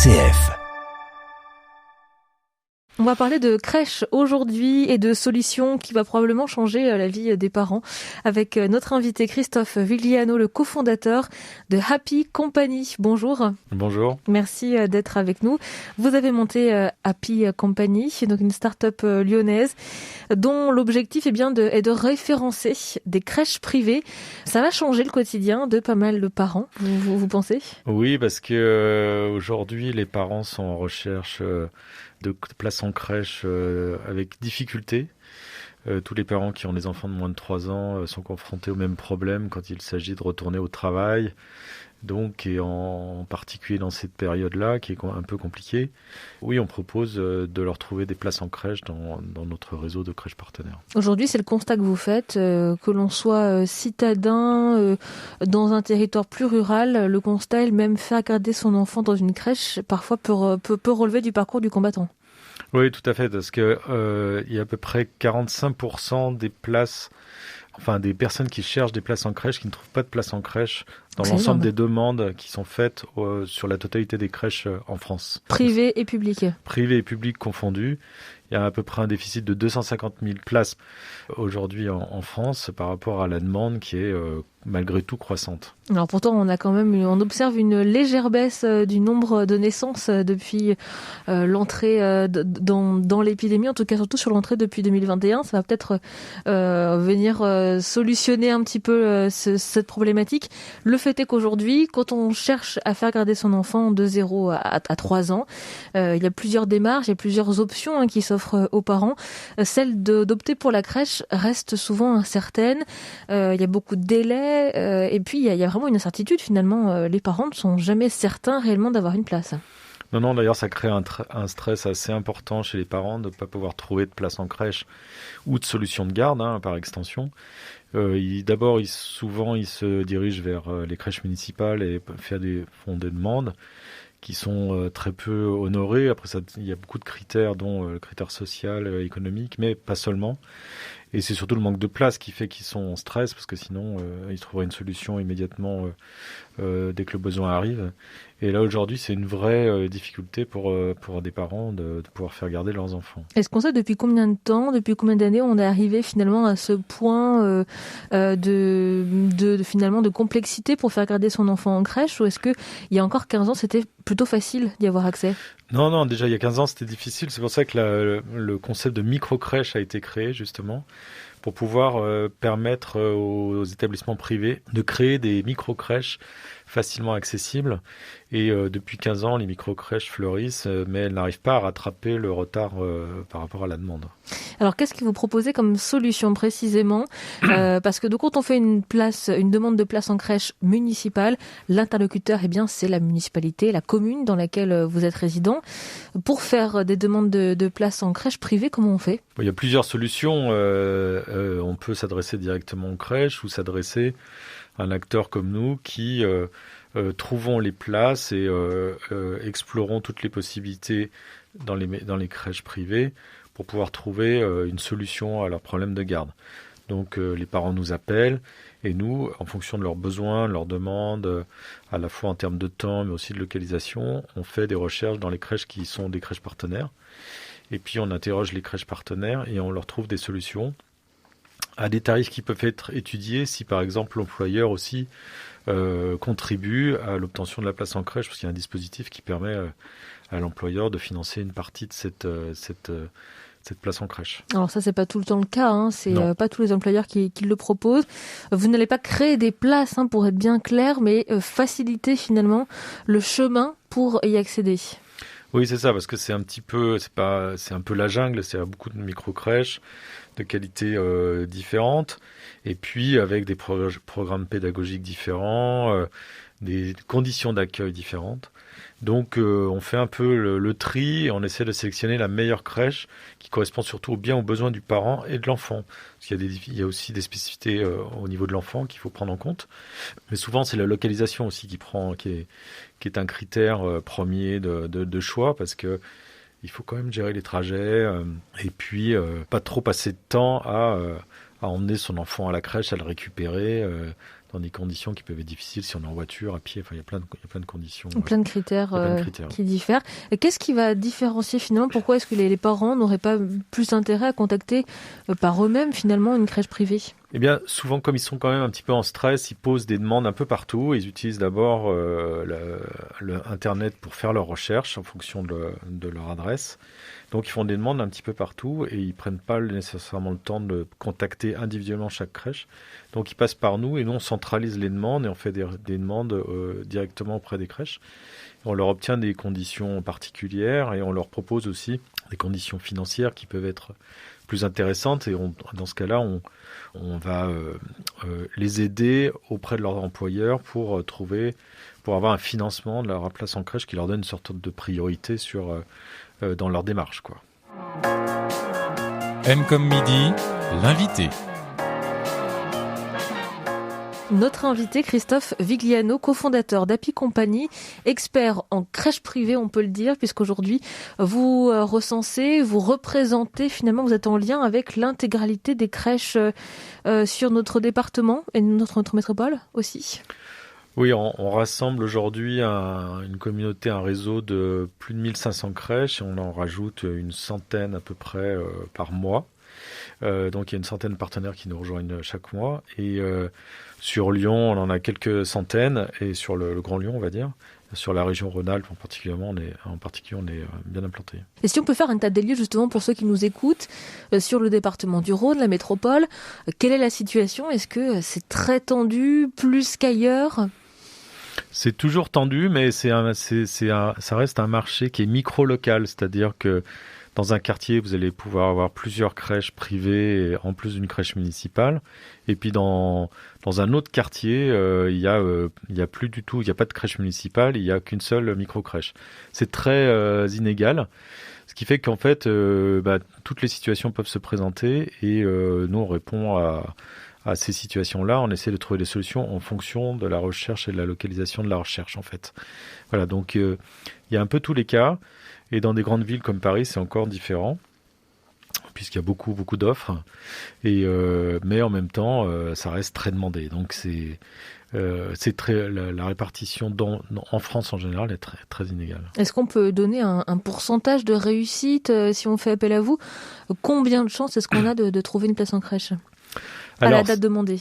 RCF. On va parler de crèche aujourd'hui et de solutions qui va probablement changer la vie des parents avec notre invité Christophe Vigliano, le cofondateur de Happy Company. Bonjour. Bonjour. Merci d'être avec nous. Vous avez monté Happy Company, donc une start-up lyonnaise dont l'objectif est de référencer des crèches privées. Ça va changer le quotidien de pas mal de parents, vous pensez ? Oui, parce que aujourd'hui les parents sont en recherche de places en crèche avec difficulté. Tous les parents qui ont des enfants de moins de 3 ans sont confrontés au même problème quand il s'agit de retourner au travail. Donc, et en particulier dans cette période-là, qui est un peu compliquée, oui, on propose de leur trouver des places en crèche dans notre réseau de crèches partenaires. Aujourd'hui, c'est le constat que vous faites, que l'on soit citadin dans un territoire plus rural, le constat est même faire garder son enfant dans une crèche, parfois peut relever du parcours du combattant. Oui, tout à fait, parce que il y a à peu près 45% des places, enfin des personnes qui cherchent des places en crèche, qui ne trouvent pas de place en crèche dans l'ensemble des demandes qui sont faites sur la totalité des crèches en France. Privées et publiques. Privées et publiques confondus. Il y a à peu près un déficit de 250 000 places aujourd'hui en France par rapport à la demande qui est malgré tout croissante. Alors pourtant, on observe une légère baisse du nombre de naissances depuis l'entrée dans l'épidémie, en tout cas surtout sur l'entrée depuis 2021. Ça va peut-être venir solutionner un petit peu cette problématique. Le fait est qu'aujourd'hui, quand on cherche à faire garder son enfant de 0 à 3 ans, il y a plusieurs démarches, il y a plusieurs options qui s'offrent aux parents. Celle d'opter pour la crèche reste souvent incertaine. Il y a beaucoup de délais. Et puis, il y a vraiment une incertitude, finalement. Les parents ne sont jamais certains réellement d'avoir une place. Non, d'ailleurs, ça crée un stress assez important chez les parents de ne pas pouvoir trouver de place en crèche ou de solution de garde, par extension. D'abord, souvent, ils se dirigent vers les crèches municipales et font des demandes qui sont très peu honorées. Après, il y a beaucoup de critères, dont le critère social, économique, mais pas seulement. Et c'est surtout le manque de place qui fait qu'ils sont en stress, parce que sinon, ils trouveraient une solution immédiatement dès que le besoin arrive. Et là, aujourd'hui, c'est une vraie difficulté pour des parents de pouvoir faire garder leurs enfants. Est-ce qu'on sait depuis combien de temps, depuis combien d'années on est arrivé finalement à ce point de complexité pour faire garder son enfant en crèche, ou est-ce qu'il y a encore 15 ans, c'était plutôt facile d'y avoir accès ? Non, déjà il y a 15 ans, c'était difficile. C'est pour ça que le concept de micro-crèche a été créé, justement, pour pouvoir permettre aux établissements privés de créer des micro-crèches facilement accessibles. Et depuis 15 ans, les micro-crèches fleurissent, mais elles n'arrivent pas à rattraper le retard par rapport à la demande. Alors, qu'est-ce que vous proposez comme solution précisément ? Parce que quand on fait une demande de place en crèche municipale, l'interlocuteur, c'est la municipalité, la commune dans laquelle vous êtes résident. Pour faire des demandes de place en crèche privée, comment on fait ? Il y a plusieurs solutions. On peut s'adresser directement aux crèches ou s'adresser à un acteur comme nous qui trouvons les places et explorons toutes les possibilités dans les crèches privées pour pouvoir trouver une solution à leurs problèmes de garde. Donc les parents nous appellent et nous, en fonction de leurs besoins, de leurs demandes, à la fois en termes de temps mais aussi de localisation, on fait des recherches dans les crèches qui sont des crèches partenaires. Et puis on interroge les crèches partenaires et on leur trouve des solutions à des tarifs qui peuvent être étudiés si par exemple l'employeur aussi contribue à l'obtention de la place en crèche, parce qu'il y a un dispositif qui permet à l'employeur de financer une partie de cette place en crèche. Alors ça, c'est pas tout le temps le cas, c'est pas tous les employeurs qui le proposent. Vous n'allez pas créer des places, pour être bien clair, mais faciliter finalement le chemin pour y accéder. Oui, c'est ça, parce que c'est un peu la jungle, c'est beaucoup de micro-crèches de qualité différentes, et puis avec des programmes pédagogiques différents, des conditions d'accueil différentes. Donc on fait un peu le tri et on essaie de sélectionner la meilleure crèche qui correspond surtout bien aux besoins du parent et de l'enfant. Parce qu'il y a aussi des spécificités au niveau de l'enfant qu'il faut prendre en compte. Mais souvent c'est la localisation aussi qui est un critère premier de choix, parce que il faut quand même gérer les trajets et puis pas trop passer de temps à emmener son enfant à la crèche, à le récupérer dans des conditions qui peuvent être difficiles si on est en voiture, à pied. Enfin, il y a plein de conditions. Plein de critères, qui diffèrent. Et qu'est-ce qui va différencier finalement? Pourquoi est-ce que les parents n'auraient pas plus intérêt à contacter par eux-mêmes finalement une crèche privée? Eh bien, souvent, comme ils sont quand même un petit peu en stress, ils posent des demandes un peu partout. Ils utilisent d'abord le Internet pour faire leurs recherches en fonction de leur adresse. Donc, ils font des demandes un petit peu partout et ils prennent pas nécessairement le temps de contacter individuellement chaque crèche. Donc, ils passent par nous et nous, on centralise les demandes et on fait des demandes directement auprès des crèches. On leur obtient des conditions particulières et on leur propose aussi des conditions financières qui peuvent être plus intéressantes. Et dans ce cas-là, on va les aider auprès de leur employeur pour avoir un financement de leur place en crèche qui leur donne une sorte de priorité dans leur démarche, quoi. M comme midi, l'invité. Notre invité, Christophe Vigliano, cofondateur d'Happy Company, expert en crèche privée, on peut le dire, puisqu'aujourd'hui, vous recensez, vous représentez, finalement, vous êtes en lien avec l'intégralité des crèches sur notre département et notre métropole aussi. Oui, on rassemble aujourd'hui une communauté, un réseau de plus de 1500 crèches et on en rajoute une centaine à peu près par mois. Donc il y a une centaine de partenaires qui nous rejoignent chaque mois. Et sur Lyon, on en a quelques centaines. Et sur le Grand Lyon, on va dire, sur la région Rhône-Alpes en particulier, on est bien implanté. Et si on peut faire un tas de lieux justement pour ceux qui nous écoutent sur le département du Rhône, la métropole, quelle est la situation? Est-ce que c'est très tendu, plus qu'ailleurs? C'est toujours tendu, mais ça reste un marché qui est micro-local, c'est-à-dire que dans un quartier, vous allez pouvoir avoir plusieurs crèches privées en plus d'une crèche municipale. Et puis dans un autre quartier, il y a plus du tout, il n'y a pas de crèche municipale, il n'y a qu'une seule micro-crèche. C'est très inégal, ce qui fait qu'en fait, toutes les situations peuvent se présenter et nous on répond à ces situations-là, on essaie de trouver des solutions en fonction de la recherche et de la localisation de la recherche en fait. Voilà, donc il y a un peu tous les cas. Et dans des grandes villes comme Paris, c'est encore différent, puisqu'il y a beaucoup, beaucoup d'offres. Mais en même temps, ça reste très demandé. Donc, la répartition en France en général est très, très inégale. Est-ce qu'on peut donner un pourcentage de réussite si on fait appel à vous? Combien de chances est-ce qu'on a de trouver une place en crèche à la date demandée?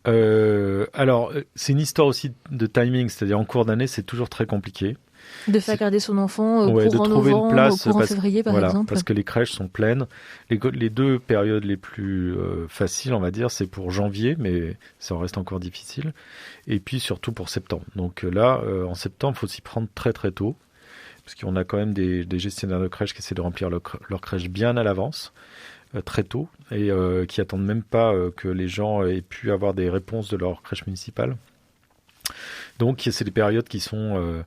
Alors, c'est une histoire aussi de timing, c'est-à-dire en cours d'année, c'est toujours très compliqué. De faire garder son enfant courant novembre, courant février, par exemple. Parce que les crèches sont pleines. Les deux périodes les plus faciles, on va dire, c'est pour janvier, mais ça en reste encore difficile. Et puis surtout pour septembre. Donc là, en septembre, il faut s'y prendre très très tôt. Parce qu'on a quand même des gestionnaires de crèches qui essaient de remplir leur crèche bien à l'avance, très tôt, et qui attendent même pas que les gens aient pu avoir des réponses de leur crèche municipale. Donc c'est des périodes qui sont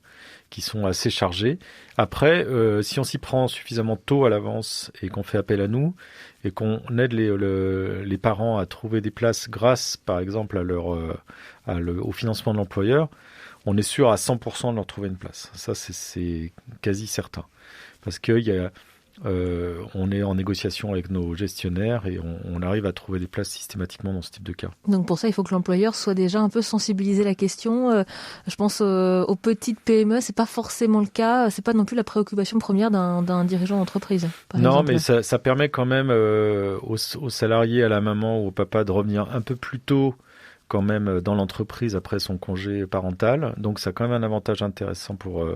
assez chargées. Après, si on s'y prend suffisamment tôt à l'avance et qu'on fait appel à nous et qu'on aide les parents à trouver des places grâce, par exemple, au financement de l'employeur, on est sûr à 100% de leur trouver une place. Ça, c'est quasi certain. Parce qu'il y a on est en négociation avec nos gestionnaires et on arrive à trouver des places systématiquement dans ce type de cas. Donc pour ça, il faut que l'employeur soit déjà un peu sensibilisé à la question. Je pense aux petites PME, c'est pas forcément le cas. C'est pas non plus la préoccupation première d'un dirigeant d'entreprise. Non, exemple. Mais ça permet quand même aux salariés, à la maman ou au papa de revenir un peu plus tôt quand même dans l'entreprise après son congé parental. Donc ça a quand même un avantage intéressant pour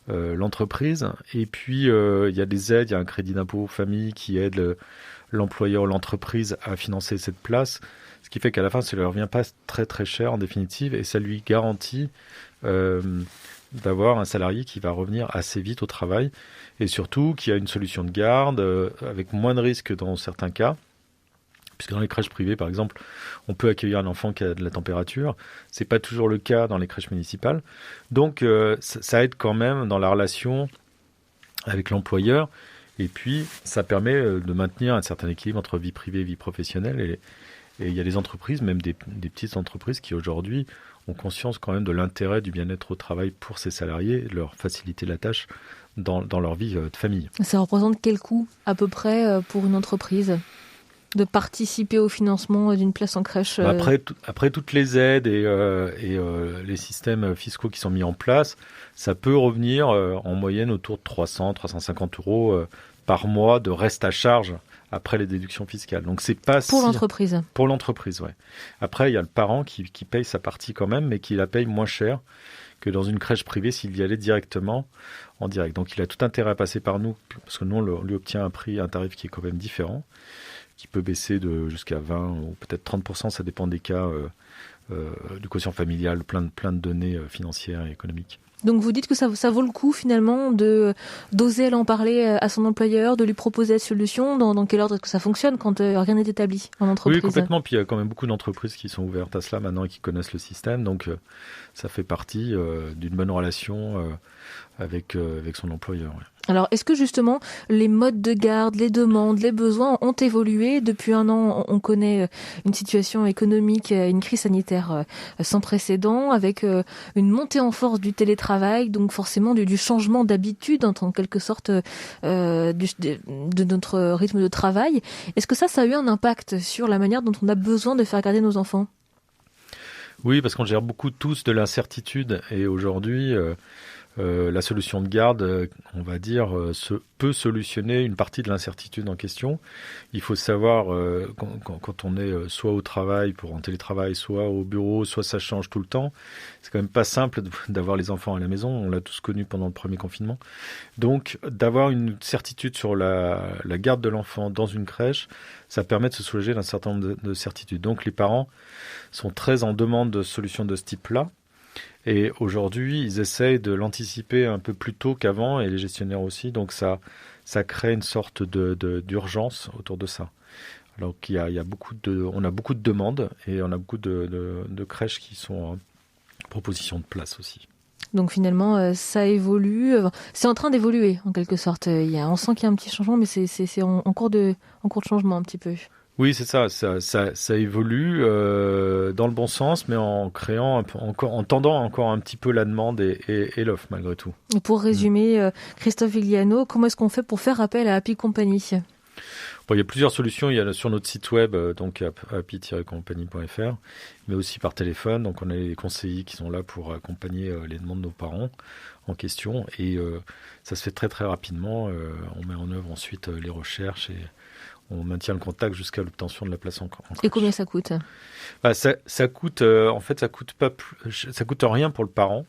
l'entreprise. Et puis il y a des aides, il y a un crédit d'impôt aux familles qui aide l'employeur ou l'entreprise à financer cette place. Ce qui fait qu'à la fin, ça ne lui revient pas très très cher en définitive et ça lui garantit d'avoir un salarié qui va revenir assez vite au travail et surtout qui a une solution de garde avec moins de risques dans certains cas. Puisque dans les crèches privées, par exemple, on peut accueillir un enfant qui a de la température. C'est pas toujours le cas dans les crèches municipales. Donc, ça aide quand même dans la relation avec l'employeur. Et puis, ça permet de maintenir un certain équilibre entre vie privée et vie professionnelle. Et il y a des entreprises, même des petites entreprises, qui aujourd'hui ont conscience quand même de l'intérêt du bien-être au travail pour ces salariés, de leur faciliter la tâche dans leur vie de famille. Ça représente quel coût, à peu près, pour une entreprise ? de participer au financement d'une place en crèche. Après toutes les aides et les systèmes fiscaux qui sont mis en place, ça peut revenir en moyenne autour de 300-350 euros par mois de reste à charge après les déductions fiscales. Donc c'est pas pour l'entreprise. Pour l'entreprise, ouais. Après, il y a le parent qui paye sa partie quand même, mais qui la paye moins cher que dans une crèche privée s'il y allait directement en direct. Donc il a tout intérêt à passer par nous, parce que nous, on lui obtient un tarif qui est quand même différent, qui peut baisser jusqu'à 20 ou peut-être 30%, ça dépend des cas du quotient familial, plein de données financières et économiques. Donc vous dites que ça vaut le coup finalement d'oser en parler à son employeur, de lui proposer la solution. Dans quel ordre est-ce que ça fonctionne quand rien n'est établi en entreprise? Oui, complètement. Puis il y a quand même beaucoup d'entreprises qui sont ouvertes à cela maintenant et qui connaissent le système. Donc ça fait partie d'une bonne relation avec son employeur. Ouais. Alors, est-ce que justement les modes de garde, les demandes, les besoins ont évolué? Depuis un an, on connaît une situation économique, une crise sanitaire sans précédent, avec une montée en force du télétravail, donc forcément du changement d'habitude, en quelque sorte, de notre rythme de travail. Est-ce que ça a eu un impact sur la manière dont on a besoin de faire garder nos enfants? Oui, parce qu'on gère beaucoup tous de l'incertitude, et aujourd'hui... la solution de garde, on va dire, peut solutionner une partie de l'incertitude en question. Il faut savoir, quand on est soit au travail, en télétravail, soit au bureau, soit ça change tout le temps, c'est quand même pas simple d'avoir les enfants à la maison. On l'a tous connu pendant le premier confinement. Donc, d'avoir une certitude sur la garde de l'enfant dans une crèche, ça permet de se soulager d'un certain nombre de certitudes. Donc, les parents sont très en demande de solutions de ce type-là. Et aujourd'hui, ils essayent de l'anticiper un peu plus tôt qu'avant, et les gestionnaires aussi. Donc ça crée une sorte d'urgence autour de ça. Alors on a beaucoup de demandes, et on a beaucoup de crèches qui sont en proposition de place aussi. Donc finalement, ça évolue. C'est en train d'évoluer en quelque sorte. On sent qu'il y a un petit changement, mais c'est en cours de changement un petit peu. Oui, c'est ça. Ça évolue dans le bon sens, mais en créant en tendant encore un petit peu la demande et l'offre malgré tout. Et pour résumer, Christophe Vigliano, comment est-ce qu'on fait pour faire appel à Happy Company? Bon, il y a plusieurs solutions. Il y a sur notre site web, donc happy-company.fr, mais aussi par téléphone. Donc on a les conseillers qui sont là pour accompagner les demandes de nos parents en question, et ça se fait très très rapidement. On met en œuvre ensuite les recherches, et on maintient le contact jusqu'à l'obtention de la place en crèche. Et combien ça coûte? Ça coûte, en fait, ça coûte rien pour le parent.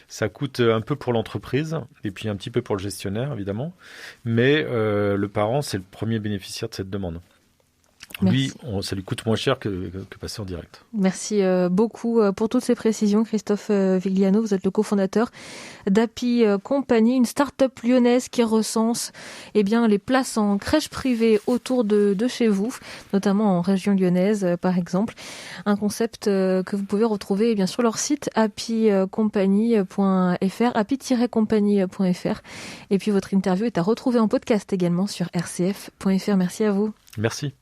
Ça coûte un peu pour l'entreprise, et puis un petit peu pour le gestionnaire, évidemment. Mais le parent, c'est le premier bénéficiaire de cette demande. Lui, ça lui coûte moins cher que passer en direct. Merci beaucoup pour toutes ces précisions, Christophe Vigliano. Vous êtes le cofondateur d'Happy Company, une start-up lyonnaise qui recense les places en crèche privée autour de chez vous, notamment en région lyonnaise, par exemple. Un concept que vous pouvez retrouver sur leur site happycompany.fr, happy-company.fr. Et puis votre interview est à retrouver en podcast également sur rcf.fr. Merci à vous. Merci.